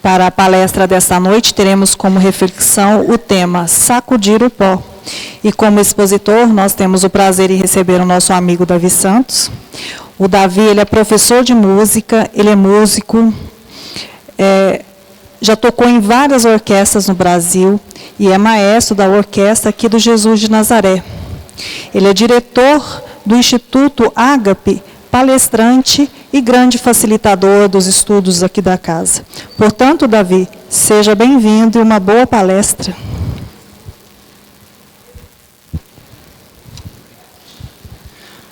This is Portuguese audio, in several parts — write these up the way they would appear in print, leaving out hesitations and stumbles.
Para a palestra desta noite, teremos como reflexão o tema Sacudir o Pó. E como expositor, nós temos o prazer em receber o nosso amigo Davi Santos. O Davi, ele é professor de música, ele é músico, já tocou em várias orquestras no Brasil e é maestro da orquestra aqui do Jesus de Nazaré. Ele é diretor do Instituto Ágape, palestrante e grande facilitador dos estudos aqui da casa. Portanto, Davi, seja bem-vindo e uma boa palestra.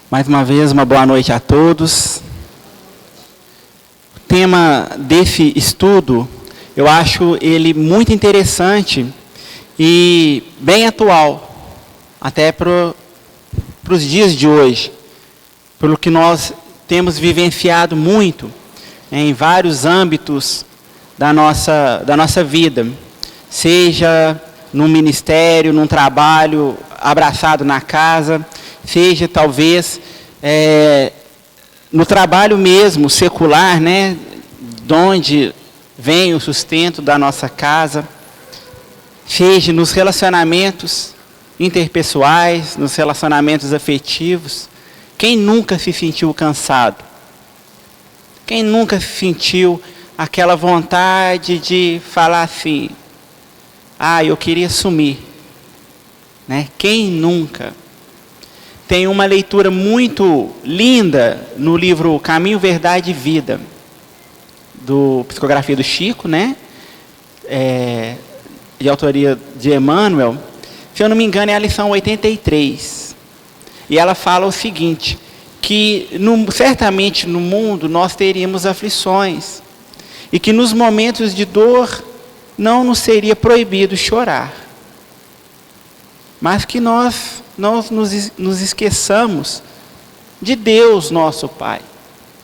Mais uma vez, uma boa noite a todos. O tema desse estudo, eu acho ele muito interessante e bem atual, até para os dias de hoje, pelo que nós temos vivenciado muito em vários âmbitos da nossa vida, seja no ministério, num trabalho abraçado na casa, seja talvez no trabalho mesmo secular, né, de onde vem o sustento da nossa casa, seja nos relacionamentos interpessoais, nos relacionamentos afetivos. Quem nunca se sentiu cansado? Quem nunca sentiu aquela vontade de falar assim, eu queria sumir, né? Quem nunca? Tem uma leitura muito linda no livro Caminho, Verdade e Vida, do psicografia do Chico, né? De autoria de Emmanuel. Se eu não me engano, é a lição 83. E ela fala o seguinte, que certamente no mundo nós teríamos aflições, e que nos momentos de dor não nos seria proibido chorar, mas que nós nos esqueçamos de Deus, nosso Pai,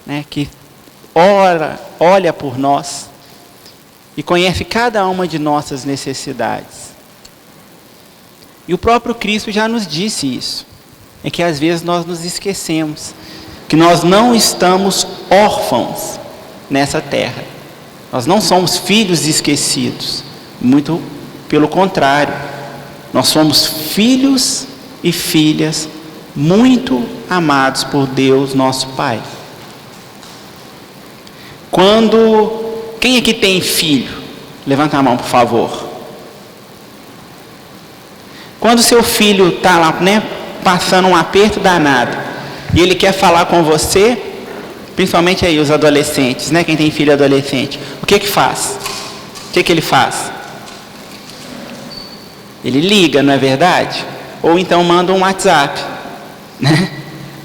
né, que olha por nós e conhece cada uma de nossas necessidades. E o próprio Cristo já nos disse isso, é que às vezes nós nos esquecemos que nós não estamos órfãos nessa terra. Nós não somos filhos esquecidos, muito pelo contrário. Nós somos filhos e filhas muito amados por Deus, nosso Pai. Quem aqui tem filho? Levanta a mão, por favor. Quando seu filho está lá, né, passando um aperto danado, e ele quer falar com você, principalmente aí os adolescentes, né, quem tem filho adolescente, o que faz? O que ele faz? Ele liga, não é verdade? Ou então manda um WhatsApp, né?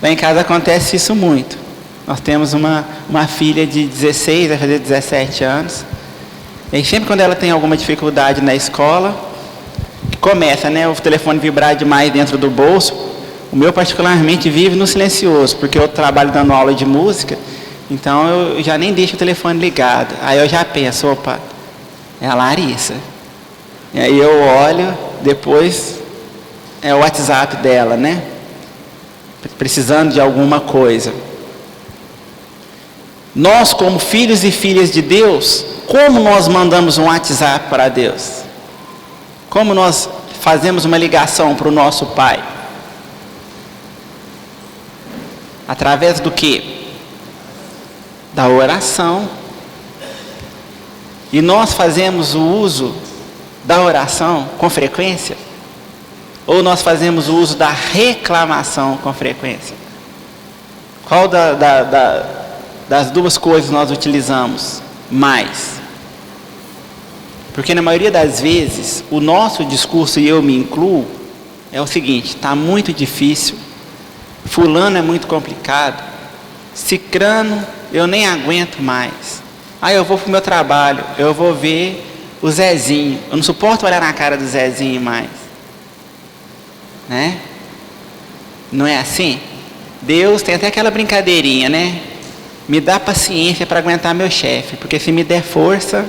Lá em casa acontece isso muito. Nós temos uma filha de 16, vai fazer 17 anos, e aí sempre quando ela tem alguma dificuldade na escola, começa, né, o telefone vibrar demais dentro do bolso. O meu particularmente vive no silencioso, porque eu trabalho dando aula de música, então eu já nem deixo o telefone ligado. Aí eu já penso, opa, é a Larissa. E aí eu olho, depois é o WhatsApp dela, né? Precisando de alguma coisa. Nós, como filhos e filhas de Deus, como nós mandamos um WhatsApp para Deus? Como nós fazemos uma ligação para o nosso Pai? Através do quê? Da oração. E nós fazemos o uso da oração com frequência? Ou nós fazemos o uso da reclamação com frequência? Qual das duas coisas nós utilizamos mais? Porque na maioria das vezes, o nosso discurso, e eu me incluo, é o seguinte: está muito difícil, fulano é muito complicado, cicrano eu nem aguento mais, eu vou para o meu trabalho, eu vou ver o Zezinho, eu não suporto olhar na cara do Zezinho mais, né? Não é assim? Deus tem até aquela brincadeirinha, né? Me dá paciência para aguentar meu chefe, porque se me der força,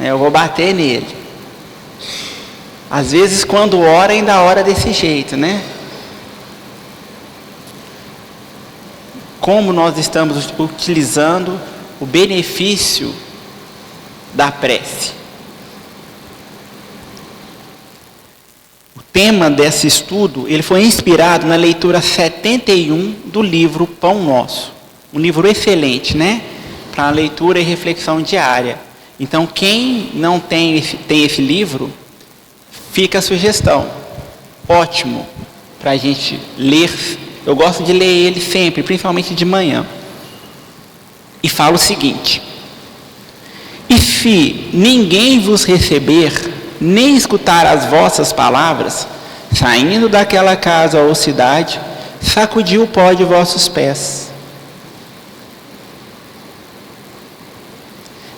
eu vou bater nele. Às vezes quando ora, ainda ora desse jeito, né? Como nós estamos utilizando o benefício da prece. O tema desse estudo, ele foi inspirado na leitura 71 do livro Pão Nosso. Um livro excelente, né? Para leitura e reflexão diária. Então, quem não tem esse livro, fica a sugestão. Ótimo para a gente ler. Eu gosto de ler ele sempre, principalmente de manhã. E fala o seguinte: e se ninguém vos receber, nem escutar as vossas palavras, saindo daquela casa ou cidade, sacudi o pó de vossos pés.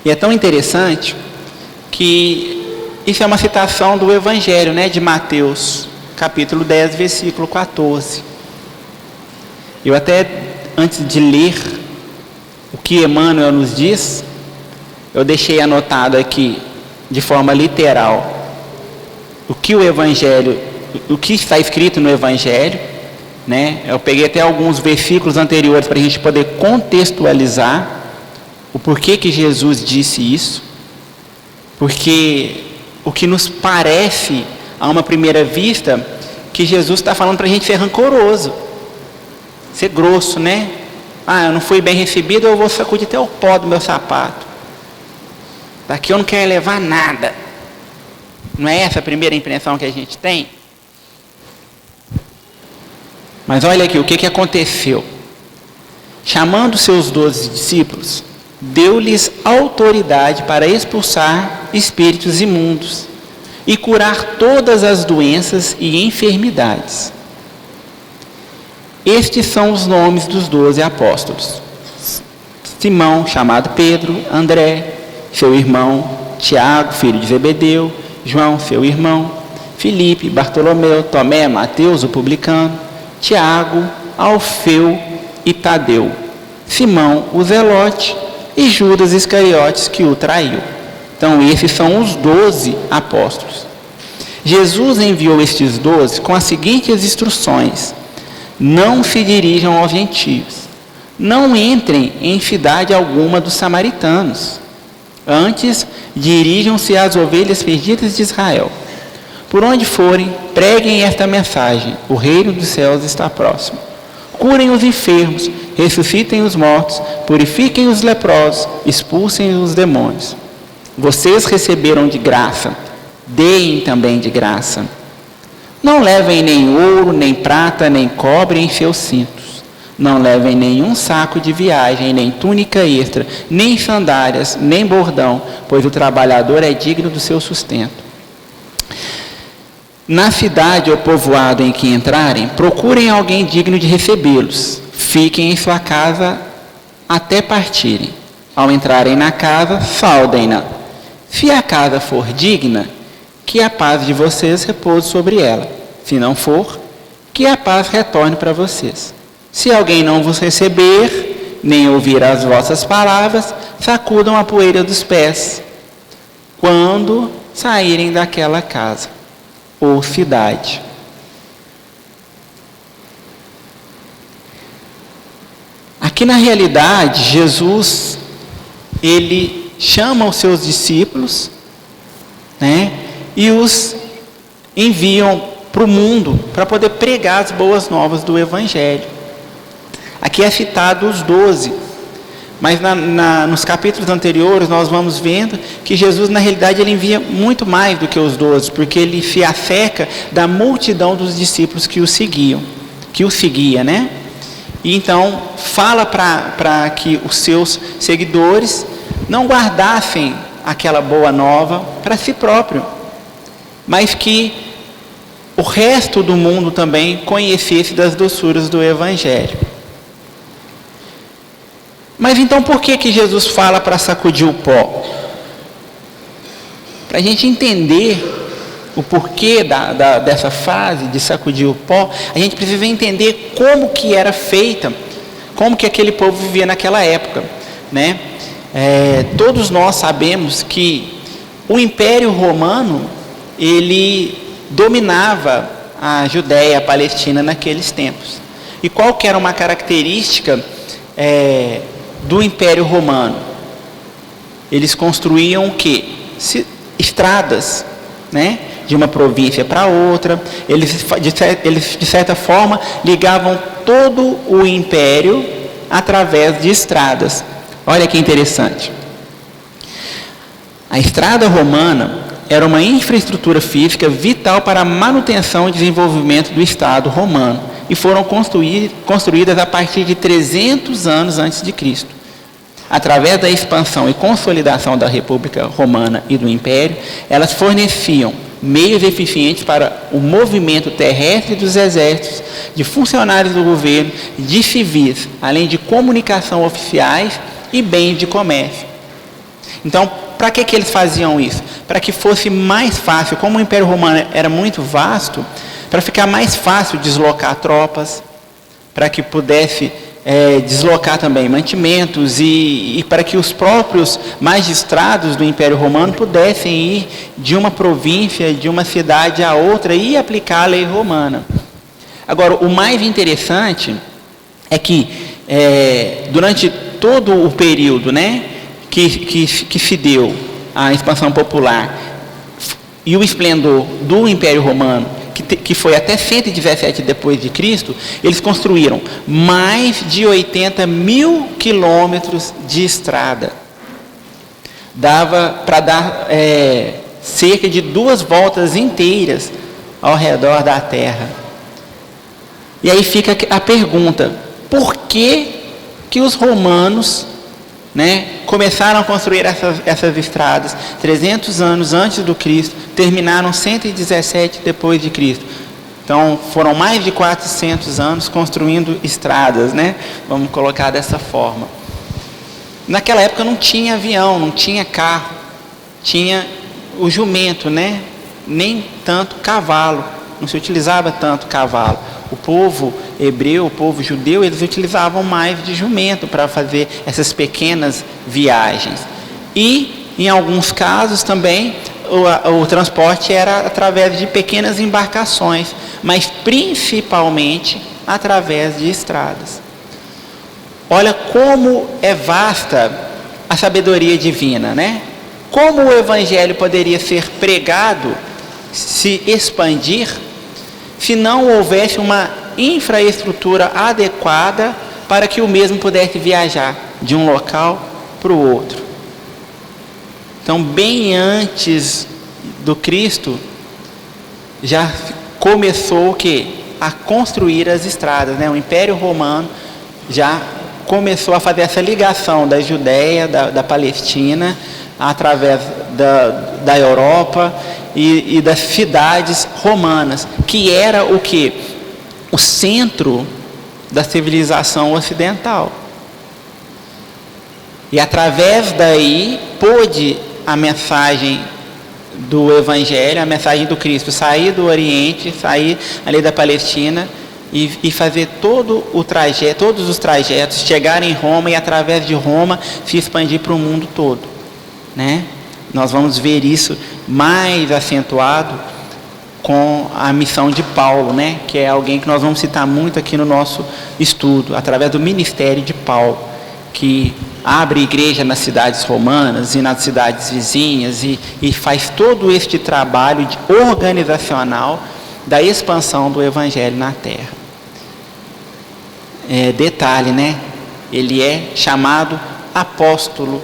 E é tão interessante que isso é uma citação do Evangelho, né, de Mateus, capítulo 10, versículo 14. Eu até, antes de ler o que Emmanuel nos diz, eu deixei anotado aqui, de forma literal, o que o Evangelho, o que está escrito no Evangelho, né? Eu peguei até alguns versículos anteriores para a gente poder contextualizar o porquê que Jesus disse isso, porque o que nos parece, a uma primeira vista, que Jesus está falando para a gente ser rancoroso, ser grosso, né? Ah, eu não fui bem recebido, eu vou sacudir até o pó do meu sapato. Daqui eu não quero levar nada. Não é essa a primeira impressão que a gente tem? Mas olha aqui, o que aconteceu? Chamando seus 12 discípulos, deu-lhes autoridade para expulsar espíritos imundos e curar todas as doenças e enfermidades. Estes são os nomes dos 12 apóstolos: Simão, chamado Pedro, André, seu irmão, Tiago, filho de Zebedeu, João, seu irmão, Filipe, Bartolomeu, Tomé, Mateus, o publicano, Tiago, Alfeu e Tadeu, Simão, o Zelote, e Judas Iscariotes, que o traiu. Então, esses são os 12 apóstolos. Jesus enviou estes 12 com as seguintes instruções: não se dirijam aos gentios, não entrem em cidade alguma dos samaritanos, antes dirijam-se às ovelhas perdidas de Israel. Por onde forem, preguem esta mensagem: o reino dos céus está próximo. Curem os enfermos, ressuscitem os mortos, purifiquem os leprosos, expulsem os demônios. Vocês receberam de graça, deem também de graça. Não levem nem ouro, nem prata, nem cobre em seus cintos. Não levem nenhum saco de viagem, nem túnica extra, nem sandálias, nem bordão, pois o trabalhador é digno do seu sustento. Na cidade ou povoado em que entrarem, procurem alguém digno de recebê-los. Fiquem em sua casa até partirem. Ao entrarem na casa, saudem-na. Se a casa for digna, que a paz de vocês repouse sobre ela. Se não for, que a paz retorne para vocês. Se alguém não vos receber, nem ouvir as vossas palavras, sacudam a poeira dos pés, quando saírem daquela casa ou cidade. Aqui na realidade, Jesus, ele chama os seus discípulos, né, e os enviam para o mundo para poder pregar as boas novas do Evangelho. Aqui é citado os 12, mas nos capítulos anteriores nós vamos vendo que Jesus, na realidade, ele envia muito mais do que os 12, porque ele se acerca da multidão dos discípulos que o seguia, né? E então fala para que os seus seguidores não guardassem aquela boa nova para si próprio, mas que o resto do mundo também conhecesse das doçuras do Evangelho. Mas então por que Jesus fala para sacudir o pó? Para a gente entender o porquê dessa fase de sacudir o pó, a gente precisa entender como que era feita, como que aquele povo vivia naquela época, né? Todos nós sabemos que o Império Romano, ele dominava a Judéia, a Palestina naqueles tempos. E qual que era uma característica do Império Romano? eles construíam o quê? Estradas, né? De uma província para outra. Eles, de certa forma, ligavam todo o império através de estradas. Olha que interessante. A estrada romana era uma infraestrutura física vital para a manutenção e desenvolvimento do Estado romano e foram construídas a partir de 300 anos antes de Cristo. Através da expansão e consolidação da República Romana e do Império, elas forneciam meios eficientes para o movimento terrestre dos exércitos, de funcionários do governo, de civis, além de comunicação oficiais e bens de comércio. Então, para que eles faziam isso? Para que fosse mais fácil, como o Império Romano era muito vasto, para ficar mais fácil deslocar tropas, para que pudesse deslocar também mantimentos e para que os próprios magistrados do Império Romano pudessem ir de uma província, de uma cidade a outra e aplicar a lei romana. Agora, o mais interessante é que durante todo o período, né, que se deu a expansão popular e o esplendor do Império Romano, que foi até 117 depois de Cristo, eles construíram mais de 80 mil quilômetros de estrada. Dava para dar cerca de 2 voltas inteiras ao redor da Terra. E aí fica a pergunta: por que os romanos, né, começaram a construir essas estradas 300 anos antes do Cristo, terminaram 117 depois de Cristo? Então, foram mais de 400 anos construindo estradas, né? Vamos colocar dessa forma. Naquela época não tinha avião, não tinha carro, tinha o jumento, né? Nem tanto cavalo, não se utilizava tanto cavalo. O povo hebreu, o povo judeu, eles utilizavam mais de jumento para fazer essas pequenas viagens. E, em alguns casos também, o transporte era através de pequenas embarcações, mas principalmente através de estradas. Olha como é vasta a sabedoria divina, né? Como o Evangelho poderia ser pregado, se expandir, se não houvesse uma infraestrutura adequada para que o mesmo pudesse viajar de um local para o outro. Então, bem antes do Cristo, já começou o quê? A construir as estradas, né? O Império Romano já começou a fazer essa ligação da Judéia, da Palestina, através da Europa e das cidades romanas, que era o quê? O centro da civilização ocidental. E através daí pôde a mensagem do Evangelho, a mensagem do Cristo, sair do Oriente, sair ali da Palestina e fazer todo o trajeto, todos os trajetos, chegar em Roma e através de Roma se expandir para o mundo todo, né? Nós vamos ver isso mais acentuado com a missão de Paulo, né? Que é alguém que nós vamos citar muito aqui no nosso estudo, através do ministério de Paulo, que abre igreja nas cidades romanas e nas cidades vizinhas e faz todo este trabalho organizacional da expansão do Evangelho na Terra. Detalhe, né? Ele é chamado apóstolo,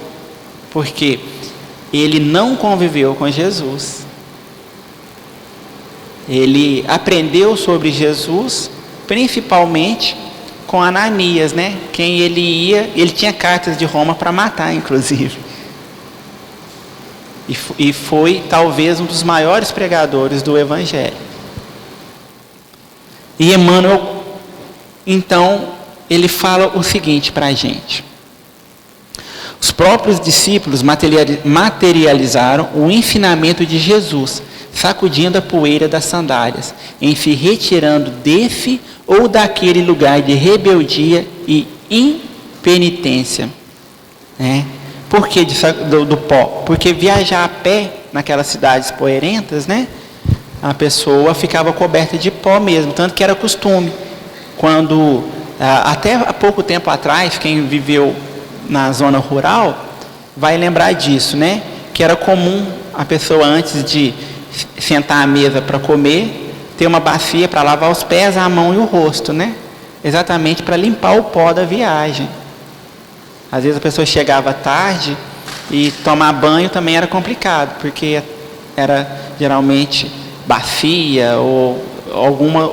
porque ele não conviveu com Jesus. Ele aprendeu sobre Jesus, principalmente com Ananias, né? Quem ele ia, ele tinha cartas de Roma para matar, inclusive. E foi talvez um dos maiores pregadores do Evangelho. E Emmanuel, então, ele fala o seguinte para a gente: os próprios discípulos materializaram o ensinamento de Jesus, sacudindo a poeira das sandálias, em se retirando desse ou daquele lugar de rebeldia e impenitência. Né? Por que do pó? Porque viajar a pé naquelas cidades poeirentas, né? A pessoa ficava coberta de pó mesmo, tanto que era costume. Até há pouco tempo atrás, quem viveu na zona rural, vai lembrar disso, né? Que era comum a pessoa, antes de sentar à mesa para comer, ter uma bacia para lavar os pés, a mão e o rosto, né? Exatamente para limpar o pó da viagem. Às vezes a pessoa chegava tarde e tomar banho também era complicado, porque era geralmente bacia ou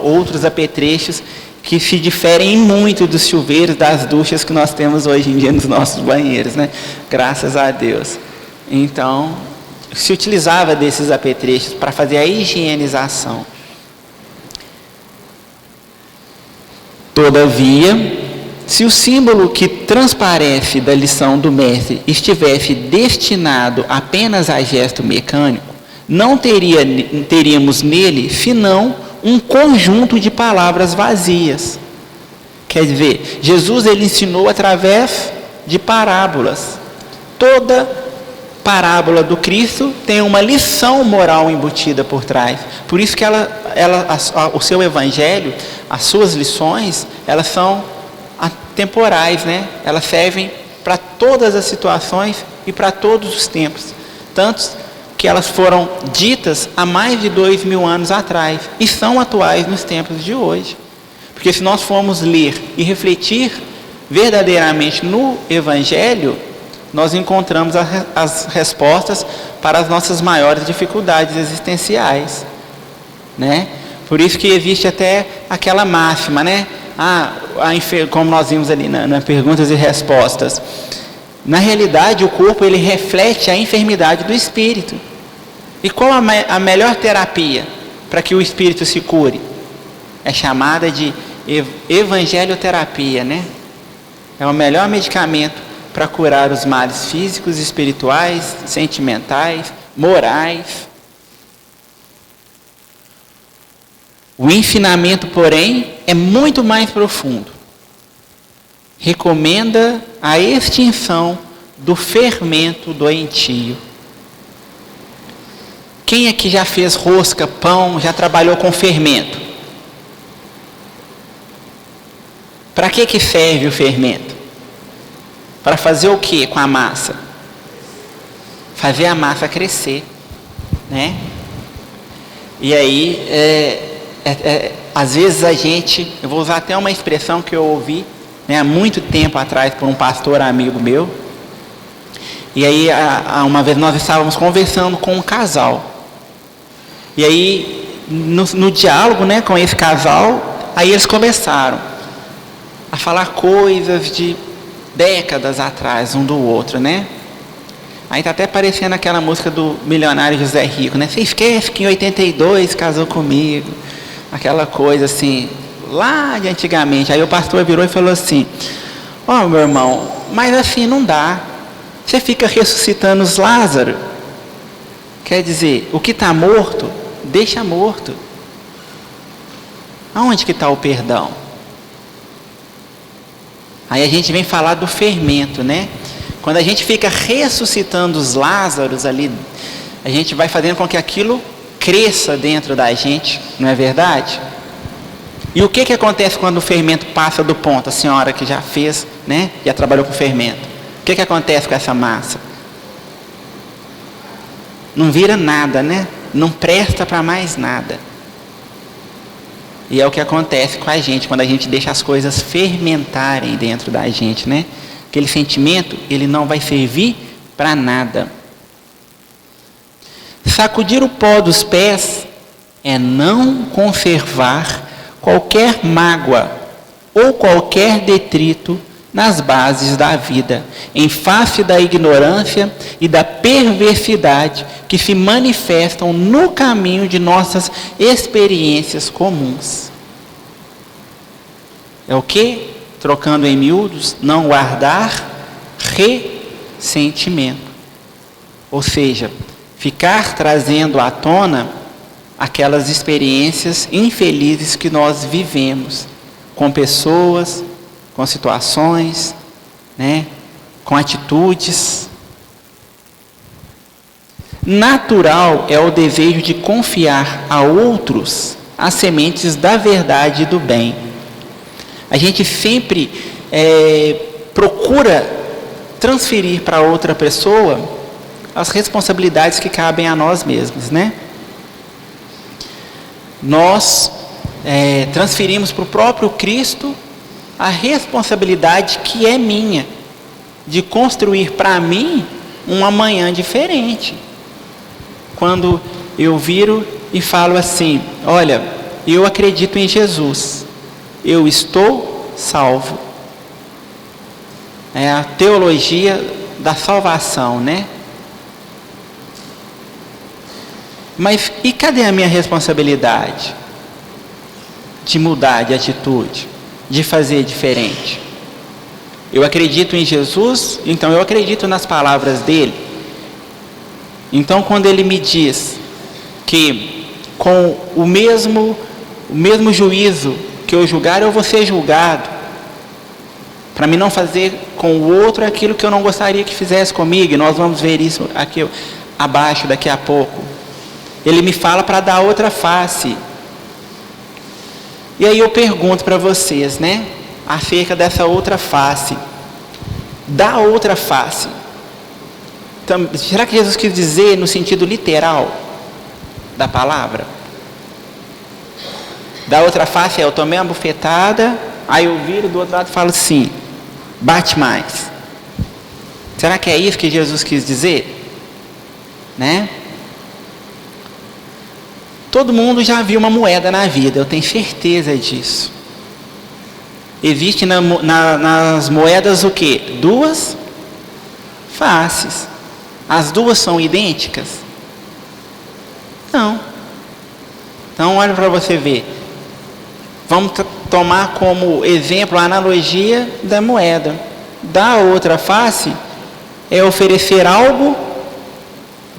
outros apetrechos que se diferem muito dos chuveiros, das duchas que nós temos hoje em dia nos nossos banheiros, né? Graças a Deus. Então, se utilizava desses apetrechos para fazer a higienização. Todavia, se o símbolo que transparece da lição do mestre estivesse destinado apenas a gesto mecânico, não teríamos nele senão um conjunto de palavras vazias. Quer dizer, Jesus ele ensinou através de parábolas. Toda parábola do Cristo tem uma lição moral embutida por trás. Por isso que o seu evangelho, as suas lições, elas são atemporais, né? Elas servem para todas as situações e para todos os tempos. Tanto que elas foram ditas há mais de 2000 anos atrás e são atuais nos tempos de hoje. Porque se nós formos ler e refletir verdadeiramente no Evangelho, nós encontramos as respostas para as nossas maiores dificuldades existenciais, né? Por isso que existe até aquela máxima, né? Como nós vimos ali nas perguntas e respostas, na realidade o corpo ele reflete a enfermidade do espírito. E qual a melhor terapia para que o espírito se cure? É chamada de evangelioterapia, né? É o melhor medicamento para curar os males físicos, espirituais, sentimentais, morais. O ensinamento, porém, é muito mais profundo. Recomenda a extinção do fermento doentio. Quem aqui já fez rosca, pão, já trabalhou com fermento? Para que serve o fermento? Para fazer o que com a massa? Fazer a massa crescer, né? E aí, às vezes eu vou usar até uma expressão que eu ouvi, né, há muito tempo atrás por um pastor amigo meu. E aí, uma vez nós estávamos conversando com um casal. E aí, no diálogo, né, com esse casal, aí eles começaram a falar coisas de décadas atrás, um do outro, né? Aí está até parecendo aquela música do milionário José Rico, né? Você esquece que em 82 casou comigo. Aquela coisa assim, lá de antigamente. Aí o pastor virou e falou assim: meu irmão, mas assim não dá. Você fica ressuscitando os Lázaros. Quer dizer, o que está morto, deixa morto. Aonde que está o perdão? Aí a gente vem falar do fermento, né? Quando a gente fica ressuscitando os Lázaros ali, a gente vai fazendo com que aquilo cresça dentro da gente, não é verdade? E o que acontece quando o fermento passa do ponto? A senhora que já fez, né? Já trabalhou com fermento. O que acontece com essa massa? Não vira nada, né? Não presta para mais nada. E é o que acontece com a gente quando a gente deixa as coisas fermentarem dentro da gente, né? Aquele sentimento, ele não vai servir para nada. Sacudir o pó dos pés é não conservar qualquer mágoa ou qualquer detrito nas bases da vida, em face da ignorância e da perversidade que se manifestam no caminho de nossas experiências comuns. É o que? Trocando em miúdos, não guardar ressentimento. Ou seja, ficar trazendo à tona aquelas experiências infelizes que nós vivemos com pessoas, com situações, né, com atitudes. Natural é o desejo de confiar a outros as sementes da verdade e do bem. A gente sempre procura transferir para outra pessoa as responsabilidades que cabem a nós mesmos, né? Nós transferimos para o próprio Cristo a responsabilidade que é minha, de construir para mim um amanhã diferente. Quando eu viro e falo assim: olha, eu acredito em Jesus, eu estou salvo. É a teologia da salvação, né? Mas e cadê a minha responsabilidade de mudar de atitude, de fazer diferente? Eu acredito em Jesus, então eu acredito nas palavras dele. Então, quando ele me diz que com o mesmo juízo que eu julgar, eu vou ser julgado, para mim não fazer com o outro aquilo que eu não gostaria que fizesse comigo, e nós vamos ver isso aqui abaixo daqui a pouco. Ele me fala para dar outra face. E aí eu pergunto para vocês, né, acerca dessa outra face. Da outra face. Então, será que Jesus quis dizer no sentido literal da palavra? Da outra face eu tomei uma bufetada, aí eu viro do outro lado e falo assim: bate mais. Será que é isso que Jesus quis dizer? Né? Todo mundo já viu uma moeda na vida, eu tenho certeza disso. Existe nas moedas o quê? Duas faces. As duas são idênticas? Não. Então olha para você ver. Vamos tomar como exemplo a analogia da moeda. Da outra face é oferecer algo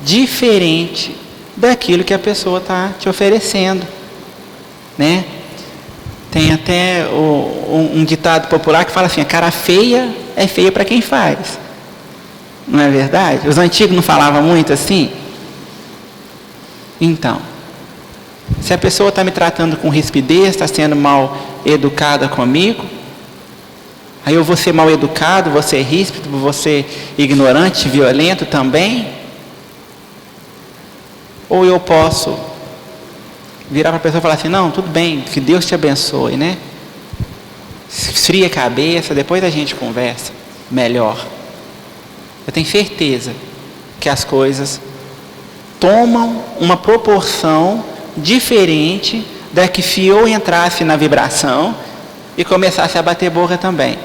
diferente daquilo que a pessoa está te oferecendo, né? Tem até um ditado popular que fala assim: a cara feia é feia para quem faz. Não é verdade? Os antigos não falavam muito assim? Então, se a pessoa está me tratando com rispidez, está sendo mal educada comigo, aí eu vou ser mal educado, vou ser ríspido, vou ser ignorante, violento também? Ou eu posso virar para a pessoa e falar assim: não, tudo bem, que Deus te abençoe, né? Esfria a cabeça, depois a gente conversa melhor. Eu tenho certeza que as coisas tomam uma proporção diferente da que se eu entrasse na vibração e começasse a bater boca também.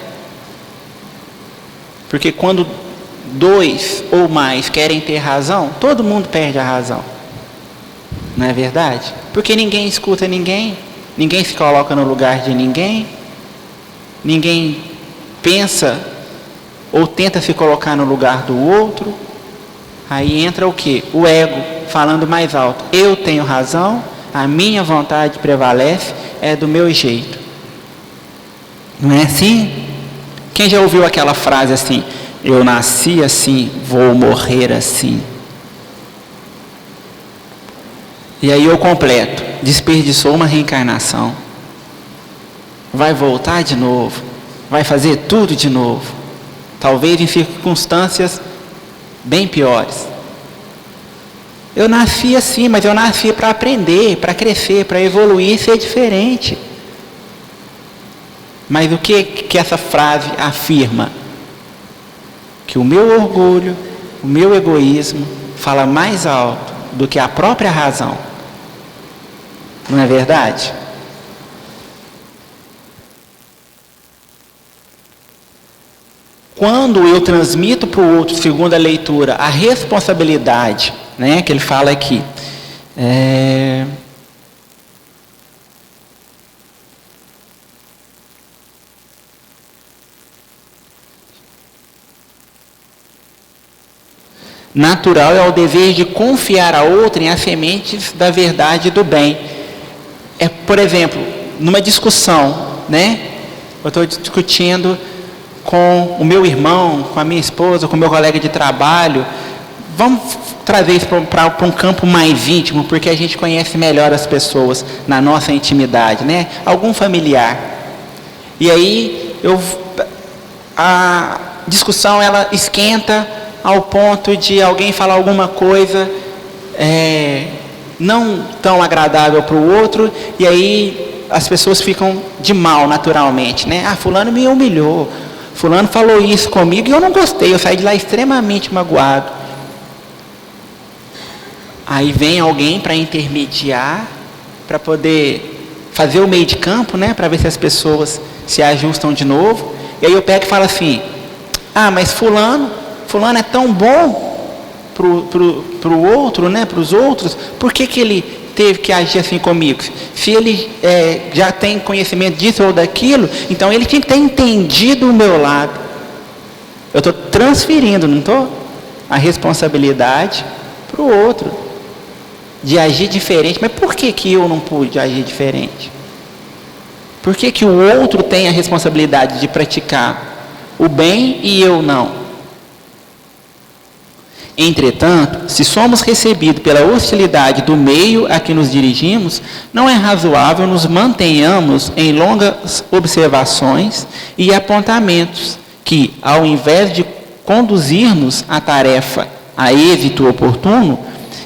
Porque quando dois ou mais querem ter razão, todo mundo perde a razão. Não é verdade? Porque ninguém escuta ninguém, ninguém se coloca no lugar de ninguém, ninguém pensa ou tenta se colocar no lugar do outro. Aí entra o quê? O ego falando mais alto: eu tenho razão, a minha vontade prevalece, é do meu jeito. Não é assim? Quem já ouviu aquela frase assim: eu nasci assim, vou morrer assim? E aí eu completo: desperdiçou uma reencarnação, vai voltar de novo, vai fazer tudo de novo, talvez em circunstâncias bem piores. Eu nasci assim, mas eu nasci para aprender, para crescer, para evoluir e ser diferente. Mas o que essa frase afirma? Que o meu orgulho, o meu egoísmo fala mais alto do que a própria razão. Não é verdade? Quando eu transmito para o outro, segundo a leitura, a responsabilidade, né, que ele fala aqui, natural é o dever de confiar a outrem as sementes da verdade e do bem. Por exemplo, numa discussão, né, eu estou discutindo com o meu irmão, com a minha esposa, com o meu colega de trabalho. Vamos trazer isso para um campo mais íntimo, porque a gente conhece melhor as pessoas na nossa intimidade, né? Algum familiar. E aí discussão ela esquenta ao ponto de alguém falar alguma coisa não tão agradável para o outro, e aí as pessoas ficam de mal naturalmente, né? Fulano me humilhou, fulano falou isso comigo e eu não gostei, eu saí de lá extremamente magoado. Aí vem alguém para intermediar, para poder fazer o meio de campo, né? Para ver se as pessoas se ajustam de novo. E aí eu pego e falo assim: mas fulano é tão bom pro outro, né? Para os outros, por que ele teve que agir assim comigo? Se ele já tem conhecimento disso ou daquilo, então ele tinha que ter entendido o meu lado. Eu estou transferindo, não estou? A responsabilidade para o outro, de agir diferente. Mas por que eu não pude agir diferente? Por que o outro tem a responsabilidade de praticar o bem e eu não? Entretanto, se somos recebidos pela hostilidade do meio a que nos dirigimos, não é razoável nos mantenhamos em longas observações e apontamentos que, ao invés de conduzir-nos à tarefa a êxito oportuno,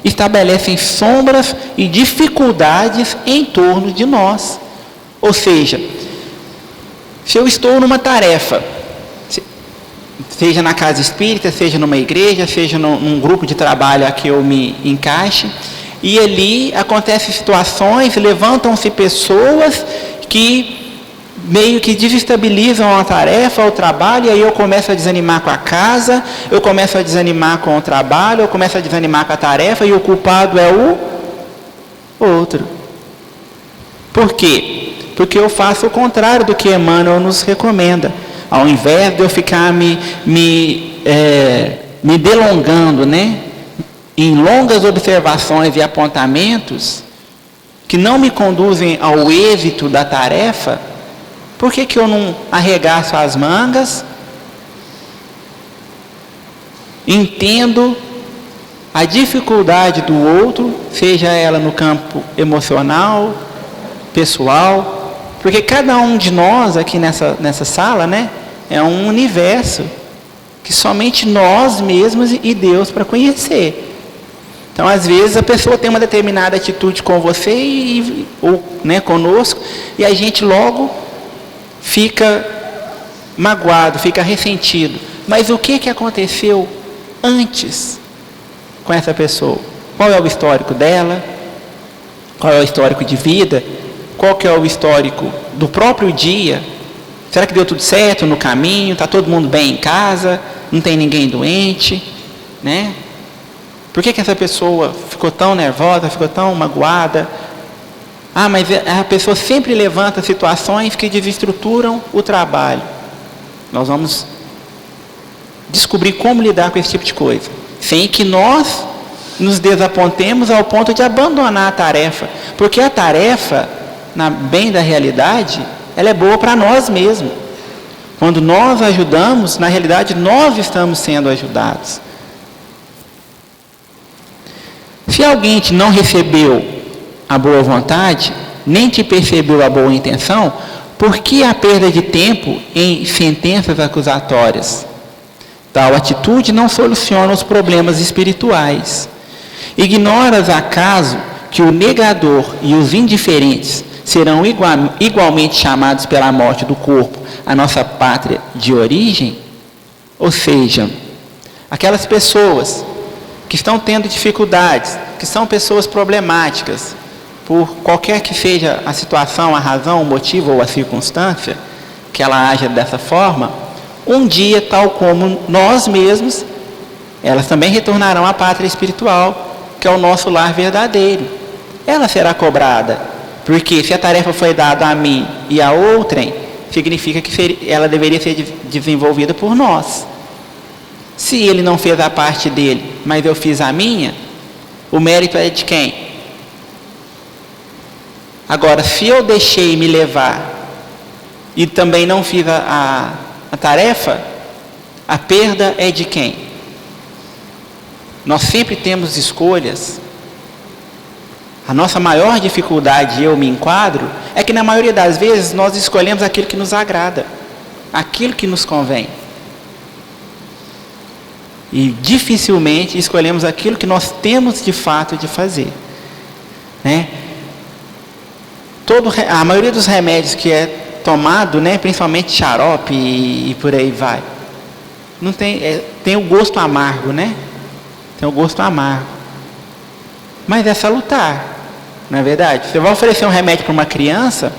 estabelecem sombras e dificuldades em torno de nós. Ou seja, se eu estou numa tarefa, seja na casa espírita, seja numa igreja, seja num grupo de trabalho a que eu me encaixe, e ali acontecem situações, levantam-se pessoas que meio que desestabilizam a tarefa, o trabalho, e aí eu começo a desanimar com a casa, eu começo a desanimar com o trabalho, eu começo a desanimar com a tarefa, e o culpado é o outro. Por quê? Porque eu faço o contrário do que Emmanuel nos recomenda. Ao invés de eu ficar me delongando, né, em longas observações e apontamentos que não me conduzem ao êxito da tarefa, por que eu não arregaço as mangas, entendo a dificuldade do outro, seja ela no campo emocional, pessoal, porque cada um de nós aqui nessa sala, né, é um universo que somente nós mesmos e Deus para conhecer. Então, às vezes, a pessoa tem uma determinada atitude com você ou conosco, e a gente logo fica magoado, fica ressentido. Mas o que aconteceu antes com essa pessoa? Qual é o histórico dela? Qual é o histórico de vida? Qual que é o histórico do próprio dia? Será que deu tudo certo no caminho? Está todo mundo bem em casa? Não tem ninguém doente? Né? Por que essa pessoa ficou tão nervosa, ficou tão magoada? Mas a pessoa sempre levanta situações que desestruturam o trabalho. Nós vamos descobrir como lidar com esse tipo de coisa, sem que nós nos desapontemos ao ponto de abandonar a tarefa. Porque a tarefa, bem da realidade, ela é boa para nós mesmos. Quando nós ajudamos, na realidade nós estamos sendo ajudados. Se alguém te não recebeu a boa vontade, nem te percebeu a boa intenção, por que a perda de tempo em sentenças acusatórias? Tal atitude não soluciona os problemas espirituais. Ignoras acaso que o negador e os indiferentes serão igualmente chamados pela morte do corpo a nossa pátria de origem? Ou seja, aquelas pessoas que estão tendo dificuldades, que são pessoas problemáticas, por qualquer que seja a situação, a razão, o motivo ou a circunstância que ela haja dessa forma, um dia, tal como nós mesmos, elas também retornarão à pátria espiritual, que é o nosso lar verdadeiro. Ela será cobrada, porque se a tarefa foi dada a mim e a outrem, significa que ela deveria ser desenvolvida por nós. Se ele não fez a parte dele, mas eu fiz a minha, o mérito é de quem? Agora, se eu deixei me levar e também não fiz a tarefa, a perda é de quem? Nós sempre temos escolhas. A nossa maior dificuldade, eu me enquadro, é que na maioria das vezes nós escolhemos aquilo que nos agrada, aquilo que nos convém. E dificilmente escolhemos aquilo que nós temos de fato de fazer, né? A maioria dos remédios que é tomado, né, principalmente xarope e por aí vai, não tem o gosto amargo, né? Tem o gosto amargo. Mas é salutar, não é verdade? Você vai oferecer um remédio para uma criança,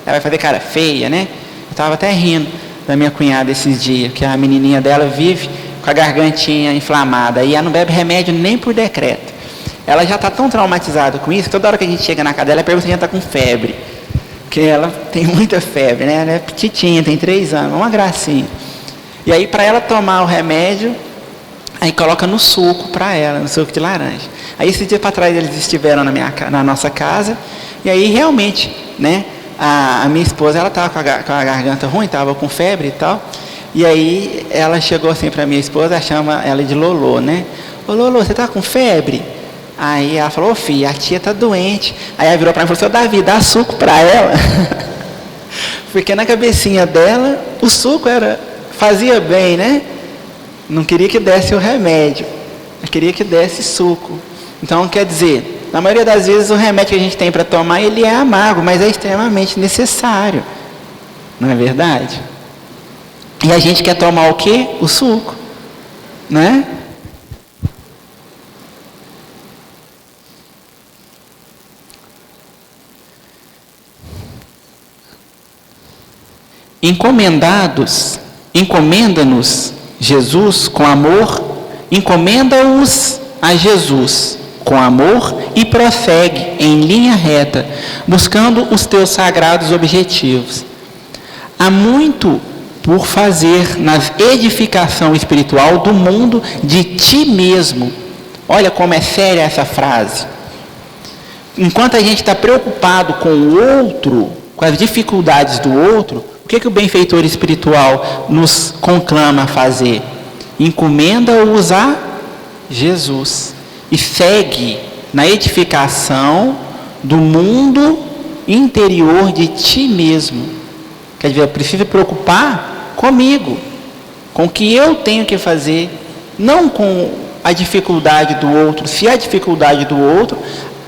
ela vai fazer cara feia, né? Eu estava até rindo da minha cunhada esses dias, que a menininha dela vive com a gargantinha inflamada, e ela não bebe remédio nem por decreto. Ela já está tão traumatizada com isso, que toda hora que a gente chega na casa dela, ela pergunta se a gente está com febre. Porque ela tem muita febre, né? Ela é petitinha, tem 3 anos, uma gracinha. E aí, para ela tomar o remédio, aí coloca no suco para ela, no suco de laranja. Aí, esse dia para trás, eles estiveram na nossa casa, e aí, realmente, né? A minha esposa, ela estava com a garganta ruim, estava com febre e tal. E aí, ela chegou assim para minha esposa, chama ela de Lolô, né? Ô, Lolô, você está com febre? Aí ela falou: ô filha, a tia está doente. Aí ela virou para mim e falou: seu Davi, dá suco para ela. Porque na cabecinha dela, o suco fazia bem, né? Não queria que desse o remédio, ela queria que desse suco. Então, quer dizer, na maioria das vezes o remédio que a gente tem para tomar, ele é amargo, mas é extremamente necessário. Não é verdade? E a gente quer tomar o quê? O suco, né? Encomenda-nos Jesus com amor, encomenda-os a Jesus com amor e prossegue em linha reta, buscando os teus sagrados objetivos. Há muito por fazer na edificação espiritual do mundo de ti mesmo. Olha como é séria essa frase. Enquanto a gente está preocupado com o outro, com as dificuldades do outro, o que o benfeitor espiritual nos conclama a fazer? Encomenda-os a Jesus e segue na edificação do mundo interior de ti mesmo. Quer dizer, eu preciso preocupar comigo, com o que eu tenho que fazer, não com a dificuldade do outro. Se a dificuldade do outro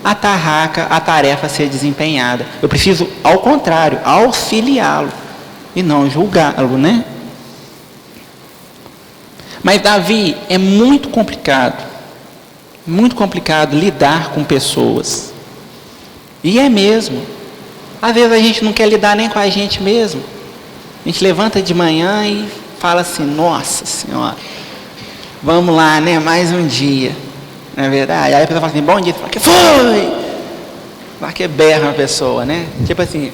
atarraca a tarefa a ser desempenhada, eu preciso, ao contrário, auxiliá-lo e não julgá-lo, né? Mas Davi, é muito complicado lidar com pessoas. E é mesmo. Às vezes a gente não quer lidar nem com a gente mesmo. A gente levanta de manhã e fala assim: nossa senhora, vamos lá, né? Mais um dia. Não é verdade? Aí a pessoa fala assim: bom dia. Você fala: que foi? Lá que berra a pessoa, né? Tipo assim,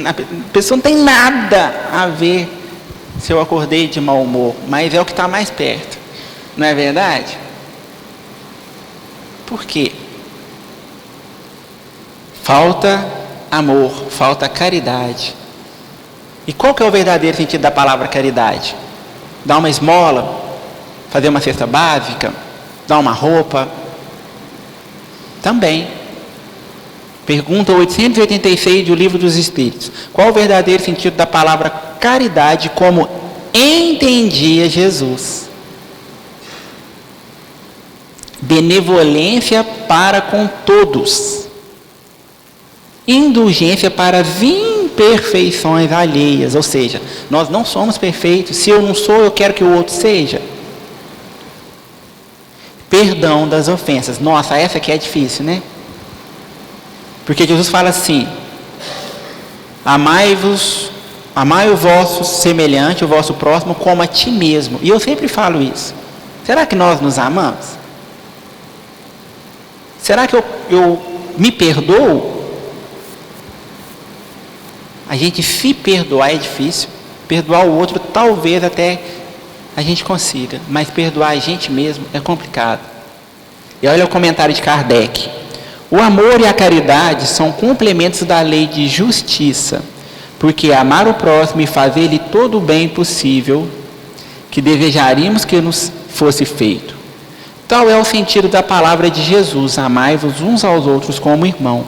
a pessoa não tem nada a ver se eu acordei de mau humor, mas é o que está mais perto. Não é verdade? Por quê? Falta amor, falta caridade. E qual que é o verdadeiro sentido da palavra caridade? Dar uma esmola, fazer uma cesta básica, dar uma roupa? Também. Pergunta 886 do Livro dos Espíritos. Qual o verdadeiro sentido da palavra caridade como entendia Jesus? Benevolência para com todos. Indulgência para as imperfeições alheias. Ou seja, nós não somos perfeitos. Se eu não sou, eu quero que o outro seja. Perdão das ofensas. Nossa, essa aqui é difícil, né? Porque Jesus fala assim: amai o vosso semelhante, o vosso próximo, como a ti mesmo. E eu sempre falo isso. Será que nós nos amamos? Será que eu me perdoo? A gente se perdoar é difícil. Perdoar o outro talvez até a gente consiga. Mas perdoar a gente mesmo é complicado. E olha o comentário de Kardec. O amor e a caridade são complementos da lei de justiça, porque amar o próximo e fazer-lhe todo o bem possível que desejaríamos que nos fosse feito. Tal é o sentido da palavra de Jesus: amai-vos uns aos outros como irmão.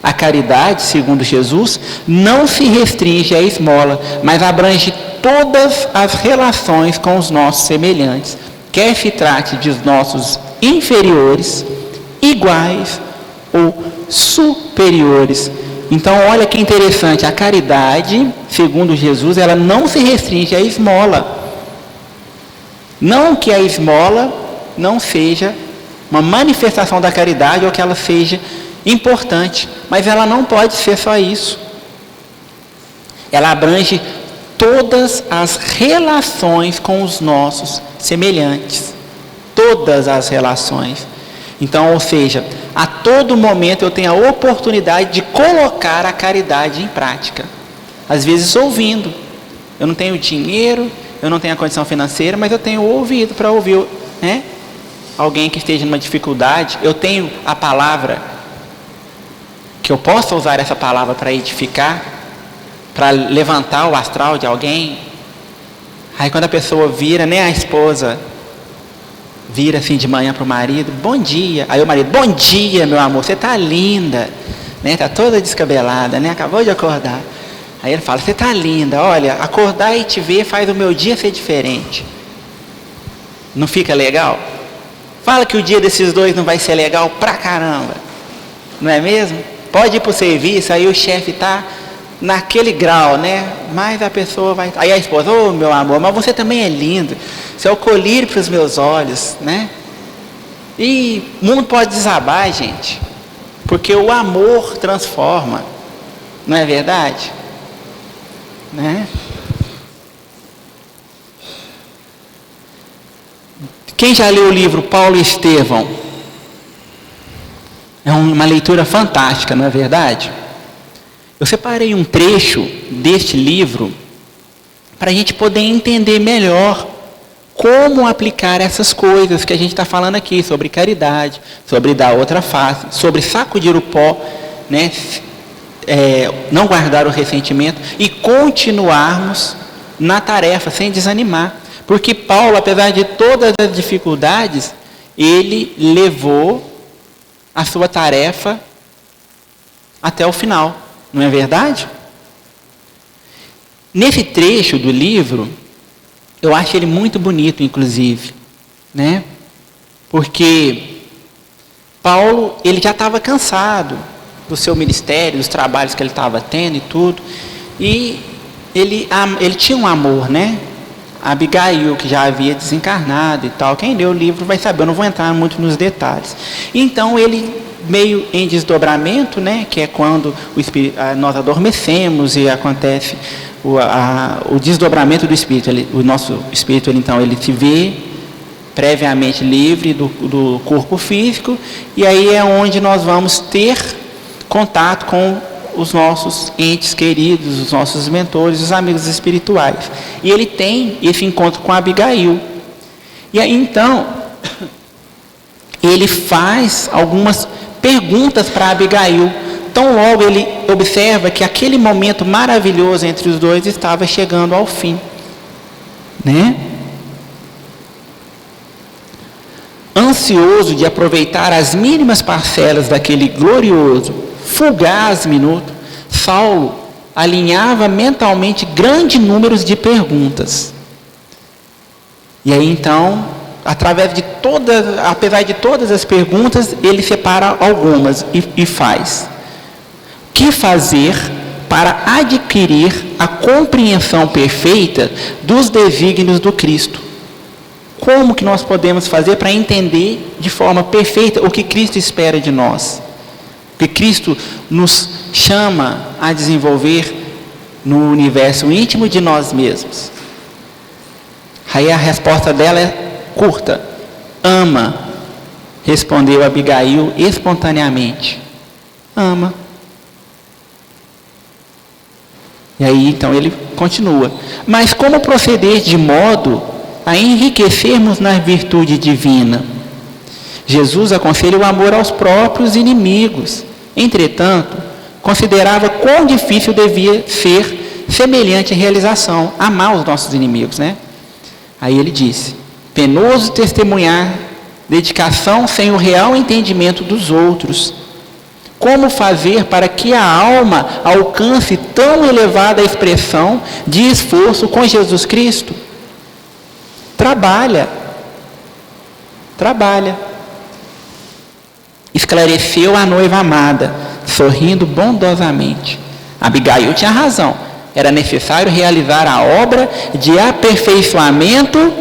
A caridade, segundo Jesus, não se restringe à esmola, mas abrange todas as relações com os nossos semelhantes. quer se trate de nossos inferiores, iguais ou superiores. Então, olha que interessante, a caridade, segundo Jesus, ela não se restringe à esmola. Não que a esmola não seja uma manifestação da caridade ou que ela seja importante, mas ela não pode ser só isso. Ela abrange todas as relações com os nossos semelhantes. Todas as relações. Então, ou seja, a todo momento eu tenho a oportunidade de colocar a caridade em prática. Às vezes ouvindo. Eu não tenho dinheiro, eu não tenho a condição financeira, mas eu tenho ouvido para ouvir, né? Alguém que esteja numa dificuldade. Eu tenho a palavra, que eu possa usar essa palavra para edificar, para levantar o astral de alguém. Aí quando a pessoa vira, né, a esposa vira assim de manhã para o marido, bom dia. Aí o marido, bom dia, meu amor, você está linda, né? Está toda descabelada, né? Acabou de acordar. Aí ele fala, você está linda, olha, acordar e te ver faz o meu dia ser diferente. Não fica legal? Fala que o dia desses dois não vai ser legal pra caramba, não é mesmo? Pode ir para o serviço, aí o chefe está naquele grau, né? Mas a pessoa vai... Aí a esposa, ô meu amor, mas você também é lindo. Você é o colírio para os meus olhos, né? E o mundo pode desabar, gente. Porque o amor transforma. Não é verdade? Né? Quem já leu o livro Paulo e Estevão? É uma leitura fantástica, não é verdade? Eu separei um trecho deste livro para a gente poder entender melhor como aplicar essas coisas que a gente está falando aqui, sobre caridade, sobre dar outra face, sobre sacudir o pó, né? Não guardar o ressentimento e continuarmos na tarefa sem desanimar. Porque Paulo, apesar de todas as dificuldades, ele levou a sua tarefa até o final. Não é verdade? Nesse trecho do livro, eu acho ele muito bonito, inclusive, né? Porque Paulo, ele já estava cansado do seu ministério, dos trabalhos que ele estava tendo e tudo, e ele tinha um amor, né? A Abigail, que já havia desencarnado e tal. Quem lê o livro vai saber, eu não vou entrar muito nos detalhes. Então ele, meio em desdobramento, né, que é quando nós adormecemos e acontece o desdobramento do espírito. O nosso espírito, então, ele se vê previamente livre do corpo físico, e aí é onde nós vamos ter contato com os nossos entes queridos, os nossos mentores, os amigos espirituais. E ele tem esse encontro com a Abigail. E aí, então, ele faz algumas perguntas para a Abigail. Tão logo ele observa que aquele momento maravilhoso entre os dois estava chegando ao fim, né? Ansioso de aproveitar as mínimas parcelas daquele glorioso, fugaz minuto, Saulo alinhava mentalmente grandes números de perguntas. E aí então, apesar de todas as perguntas, ele separa algumas e faz. O que fazer para adquirir a compreensão perfeita dos desígnios do Cristo? Como que nós podemos fazer para entender de forma perfeita o que Cristo espera de nós? O que Cristo nos chama a desenvolver no universo íntimo de nós mesmos? Aí a resposta dela é curta. Ama, respondeu Abigail espontaneamente. Ama. E aí então ele continua. Mas como proceder de modo a enriquecermos na virtude divina? Jesus aconselha o amor aos próprios inimigos. Entretanto, considerava quão difícil devia ser semelhante realização, amar os nossos inimigos, né? Aí ele disse: penoso testemunhar dedicação sem o real entendimento dos outros. Como fazer para que a alma alcance tão elevada expressão de esforço com Jesus Cristo? Trabalha, trabalha. Esclareceu a noiva amada, sorrindo bondosamente. Abigail tinha razão. Era necessário realizar a obra de aperfeiçoamento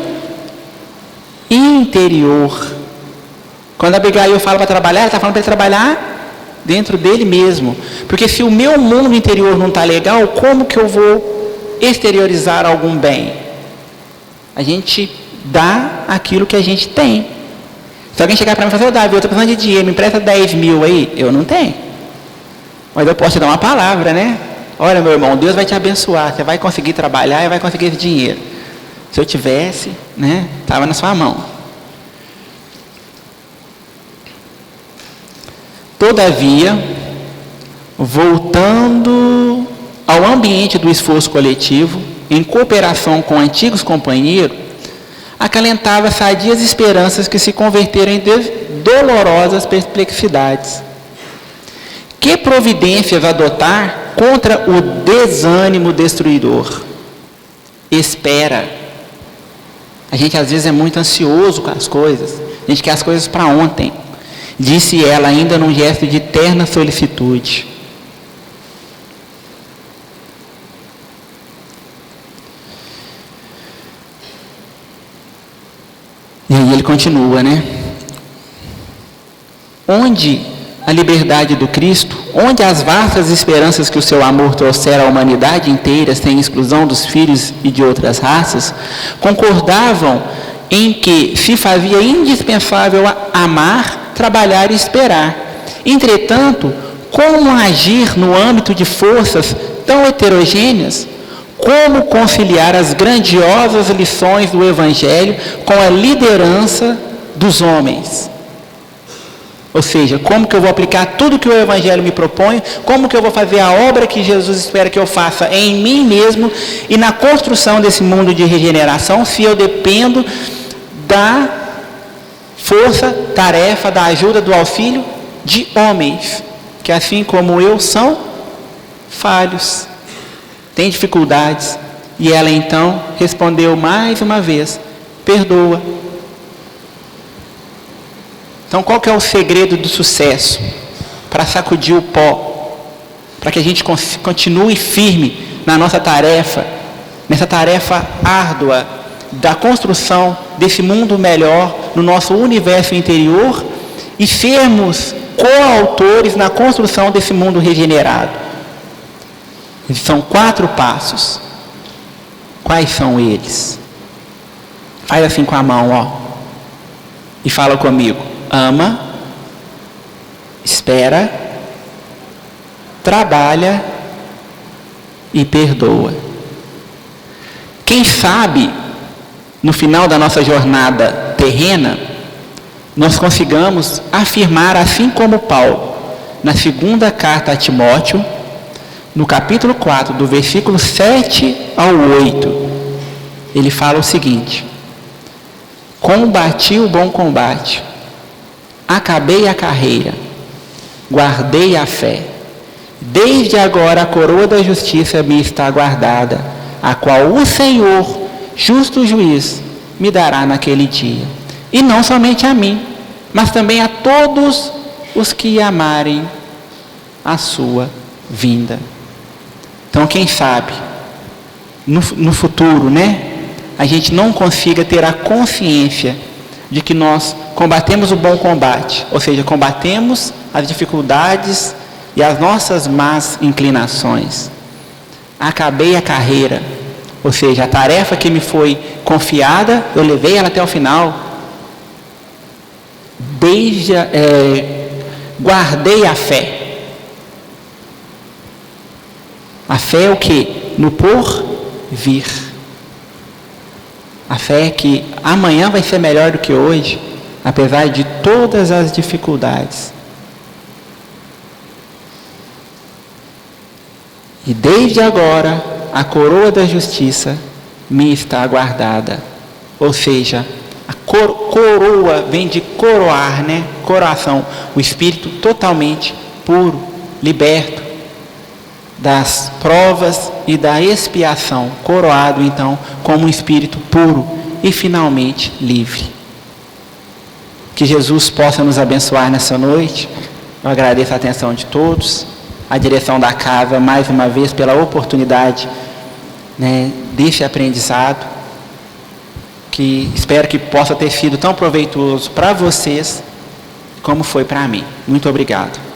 interior. Quando Abigail fala para trabalhar, ela está falando para ele trabalhar dentro dele mesmo. Porque se o meu mundo interior não está legal, como que eu vou exteriorizar algum bem? A gente dá aquilo que a gente tem. Se alguém chegar para mim e falar, ô Davi, eu estou precisando de dinheiro, me empresta 10 mil aí. Eu não tenho. Mas eu posso te dar uma palavra, né? Olha, meu irmão, Deus vai te abençoar. Você vai conseguir trabalhar e vai conseguir esse dinheiro. Se eu tivesse, né? Estava na sua mão. Todavia, voltando ao ambiente do esforço coletivo, em cooperação com antigos companheiros, acalentava sadias esperanças que se converteram em dolorosas perplexidades. Que providências adotar contra o desânimo destruidor? Espera. A gente às vezes é muito ansioso com as coisas. A gente quer as coisas para ontem. Disse ela ainda num gesto de terna solicitude. E aí ele continua, né? Onde a liberdade do Cristo, onde as vastas esperanças que o seu amor trouxera à humanidade inteira, sem exclusão dos filhos e de outras raças, concordavam em que se fazia indispensável amar, trabalhar e esperar. Entretanto, como agir no âmbito de forças tão heterogêneas? Como conciliar as grandiosas lições do Evangelho com a liderança dos homens? Ou seja, como que eu vou aplicar tudo que o Evangelho me propõe? Como que eu vou fazer a obra que Jesus espera que eu faça em mim mesmo e na construção desse mundo de regeneração, se eu dependo da força, tarefa, da ajuda, do auxílio de homens, que assim como eu são falhos, têm dificuldades. E ela então respondeu mais uma vez, perdoa. Então qual que é o segredo do sucesso? Para sacudir o pó, para que a gente continue firme na nossa tarefa, nessa tarefa árdua da construção desse mundo melhor no nosso universo interior e sermos coautores na construção desse mundo regenerado. São 4 passos. Quais são eles? Faz assim com a mão, ó, e fala comigo. Ama, espera, trabalha e perdoa. Quem sabe, no final da nossa jornada terrena, nós consigamos afirmar, assim como Paulo, na segunda carta a Timóteo, no capítulo 4, do versículo 7 ao 8, ele fala o seguinte: combati o bom combate, acabei a carreira, guardei a fé. Desde agora a coroa da justiça me está guardada, a qual o Senhor, justo juiz, me dará naquele dia. E não somente a mim, mas também a todos os que amarem a sua vinda. Então, quem sabe, no futuro, né, a gente não consiga ter a consciência de que nós combatemos o bom combate, ou seja, combatemos as dificuldades e as nossas más inclinações. Acabei a carreira, ou seja, a tarefa que me foi confiada, eu levei ela até o final. Guardei a fé. A fé é o quê? No porvir. A fé é que amanhã vai ser melhor do que hoje, apesar de todas as dificuldades. E desde agora, a coroa da justiça me está guardada. Ou seja, a coroa vem de coroar, né? Coroação. O espírito totalmente puro, liberto das provas e da expiação. Coroado, então, como um espírito puro e finalmente livre. Que Jesus possa nos abençoar nessa noite. Eu agradeço a atenção de todos, a direção da casa, mais uma vez, pela oportunidade, né, deste aprendizado, que espero que possa ter sido tão proveitoso para vocês, como foi para mim. Muito obrigado.